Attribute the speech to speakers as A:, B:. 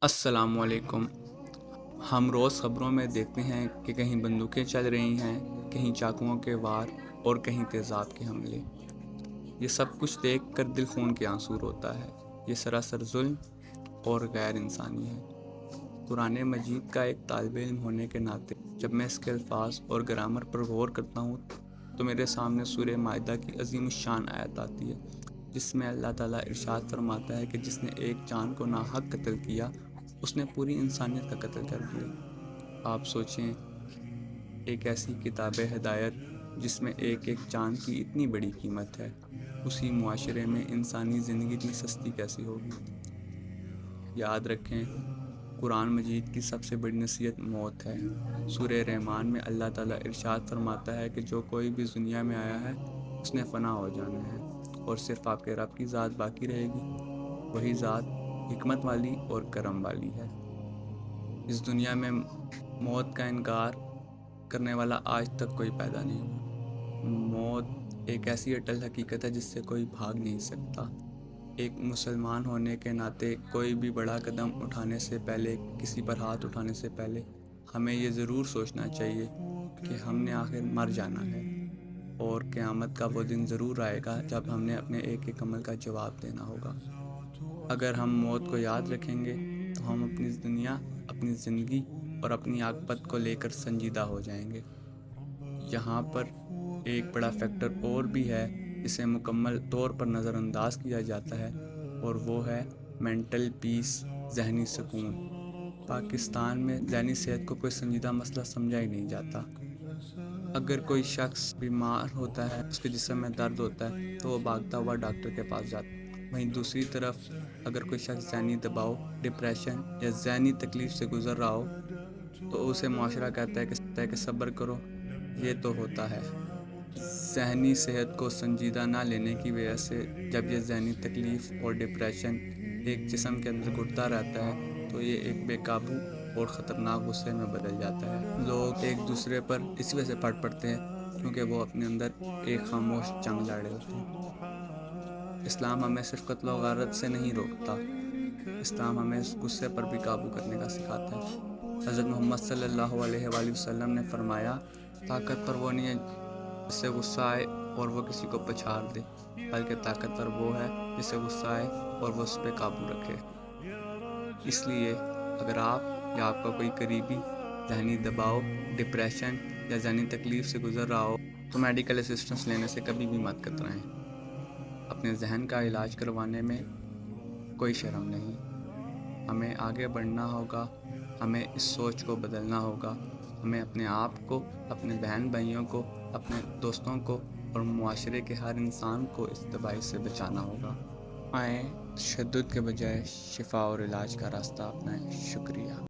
A: السلام علیکم۔ ہم روز خبروں میں دیکھتے ہیں کہ کہیں بندوقیں چل رہی ہیں، کہیں چاقوؤں کے وار اور کہیں تیزاب کے حملے۔ یہ سب کچھ دیکھ کر دل خون کے آنسو روتا ہے۔ یہ سراسر ظلم اور غیر انسانی ہے۔ قرآن مجید کا ایک طالب علم ہونے کے ناطے جب میں اس کے الفاظ اور گرامر پر غور کرتا ہوں تو میرے سامنے سورہ مائدہ کی عظیم الشان آیت آتی ہے، جس میں اللہ تعالیٰ ارشاد فرماتا ہے کہ جس نے ایک جان کو ناحق قتل کیا اس نے پوری انسانیت کا قتل کر دیا۔ آپ سوچیں، ایک ایسی کتاب ہدایت جس میں ایک ایک جان کی اتنی بڑی قیمت ہے، اسی معاشرے میں انسانی زندگی اتنی سستی کیسی ہوگی؟ یاد رکھیں، قرآن مجید کی سب سے بڑی نصیحت موت ہے۔ سورہ رحمان میں اللہ تعالیٰ ارشاد فرماتا ہے کہ جو کوئی بھی دنیا میں آیا ہے اس نے فنا ہو جانا ہے، اور صرف آپ کے رب کی ذات باقی رہے گی۔ وہی ذات حکمت والی اور کرم والی ہے۔ اس دنیا میں موت کا انکار کرنے والا آج تک کوئی پیدا نہیں ہوا۔ موت ایک ایسی اٹل حقیقت ہے جس سے کوئی بھاگ نہیں سکتا۔ ایک مسلمان ہونے کے ناطے کوئی بھی بڑا قدم اٹھانے سے پہلے، کسی پر ہاتھ اٹھانے سے پہلے ہمیں یہ ضرور سوچنا چاہیے کہ ہم نے آخر مر جانا ہے، اور قیامت کا وہ دن ضرور آئے گا جب ہم نے اپنے ایک ایک عمل کا جواب دینا ہوگا۔ اگر ہم موت کو یاد رکھیں گے تو ہم اپنی دنیا، اپنی زندگی اور اپنی عاقبت کو لے کر سنجیدہ ہو جائیں گے۔ یہاں پر ایک بڑا فیکٹر اور بھی ہے جسے مکمل طور پر نظر انداز کیا جاتا ہے، اور وہ ہے مینٹل پیس، ذہنی سکون۔ پاکستان میں ذہنی صحت کو کوئی سنجیدہ مسئلہ سمجھا ہی نہیں جاتا۔ اگر کوئی شخص بیمار ہوتا ہے، اس کے جسم میں درد ہوتا ہے تو وہ بھاگتا ہوا ڈاکٹر کے پاس جاتا ہے۔ وہیں دوسری طرف اگر کوئی شخص ذہنی دباؤ، ڈپریشن یا ذہنی تکلیف سے گزر رہا ہو تو اسے معاشرہ کہتا ہے کہ صبر کرو، یہ تو ہوتا ہے۔ ذہنی صحت کو سنجیدہ نہ لینے کی وجہ سے جب یہ ذہنی تکلیف اور ڈپریشن ایک جسم کے اندر گھٹتا رہتا ہے تو یہ ایک بے قابو اور خطرناک غصے میں بدل جاتا ہے۔ لوگ ایک دوسرے پر اس وجہ سے پھٹ پڑتے ہیں کیونکہ وہ اپنے اندر ایک خاموش جنگ لڑ رہے ہوتے ہیں۔ اسلام ہمیں صرف قتل و غارت سے نہیں روکتا، اسلام ہمیں اس غصے پر بھی قابو کرنے کا سکھاتا ہے۔ حضرت محمد صلی اللہ علیہ وآلہ وسلم نے فرمایا، طاقتور وہ نہیں ہے جس سے غصہ آئے اور وہ کسی کو پچھاڑ دے، بلکہ طاقتور وہ ہے جس سے غصہ آئے اور وہ اس پہ قابو رکھے۔ اس لیے اگر آپ یا آپ کا کوئی قریبی ذہنی دباؤ، ڈپریشن یا ذہنی تکلیف سے گزر رہا ہو تو میڈیکل اسسٹنس لینے سے کبھی بھی مت کترائیں۔ اپنے ذہن کا علاج کروانے میں کوئی شرم نہیں۔ ہمیں آگے بڑھنا ہوگا، ہمیں اس سوچ کو بدلنا ہوگا، ہمیں اپنے آپ کو، اپنے بہن بھائیوں کو، اپنے دوستوں کو اور معاشرے کے ہر انسان کو اس تباہی سے بچانا ہوگا۔ آئیں تشدد کے بجائے شفا اور علاج کا راستہ اپنائیں۔ شکریہ۔